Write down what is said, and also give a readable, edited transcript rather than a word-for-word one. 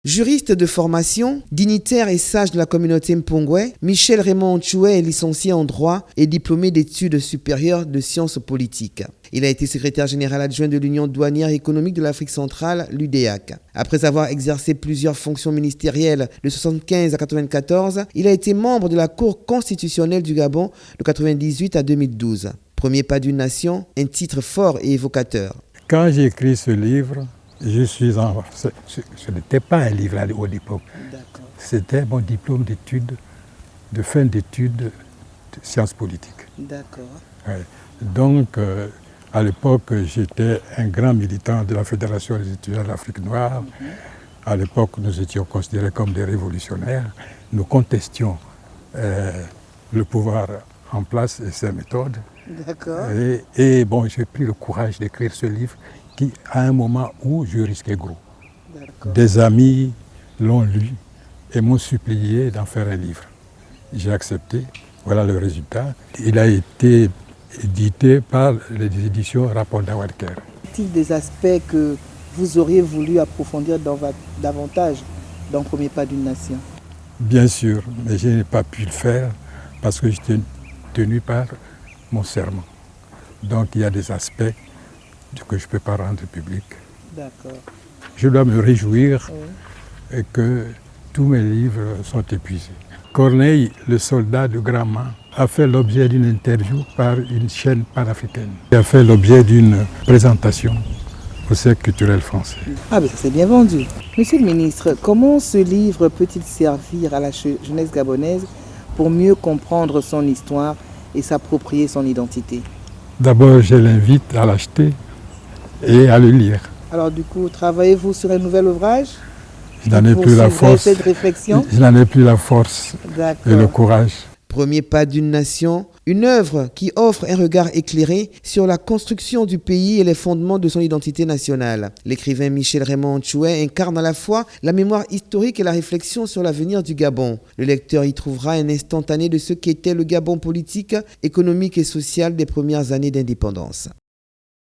Juriste de formation, dignitaire et sage de la communauté mpongwe, Michel Raymond Ntchoué est licencié en droit et diplômé d'études supérieures de sciences politiques. Il a été secrétaire général adjoint de l'Union douanière et économique de l'Afrique centrale, l'UDEAC. Après avoir exercé plusieurs fonctions ministérielles de 1975 à 1994, il a été membre de la Cour constitutionnelle du Gabon de 1998 à 2012. Premier pas d'une nation, un titre fort et évocateur. Quand j'ai écrit ce livre, ce n'était pas un livre à l'époque. C'était mon diplôme d'études, de fin d'études de sciences politiques. D'accord. Ouais. Donc, à l'époque, j'étais un grand militant de la Fédération des étudiants de l'Afrique noire. À l'époque, nous étions considérés comme des révolutionnaires. Nous contestions le pouvoir en place et ses méthodes. D'accord. Et bon, j'ai pris le courage d'écrire ce livre qui, à un moment où je risquais gros. Des amis l'ont lu et m'ont supplié d'en faire un livre. J'ai accepté, voilà le résultat. Il a été édité par les éditions Rapport d'Awadker. Est-il des aspects que vous auriez voulu approfondir davantage dans Premier pas d'une nation? Bien sûr, mais je n'ai pas pu le faire parce que j'étais tenu par mon serment. Donc il y a des aspects que je ne peux pas rendre public. D'accord. Je dois me réjouir que tous mes livres sont épuisés. Corneille, le soldat de Gramma, a fait l'objet d'une interview par une chaîne panafricaine. Il a fait l'objet d'une présentation au Cercle culturel français. Ah ben ça s'est bien vendu. Monsieur le ministre, comment ce livre peut-il servir à la jeunesse gabonaise pour mieux comprendre son histoire et s'approprier son identité? D'abord, je l'invite à l'acheter et à le lire. Alors du coup, travaillez-vous sur un nouvel ouvrage? Je n'en ai plus la force. Cette réflexion? Je n'en ai plus la force et le courage. Premier pas d'une nation, une œuvre qui offre un regard éclairé sur la construction du pays et les fondements de son identité nationale. L'écrivain Michel Raymond Ntchoué incarne à la fois la mémoire historique et la réflexion sur l'avenir du Gabon. Le lecteur y trouvera un instantané de ce qu'était le Gabon politique, économique et social des premières années d'indépendance.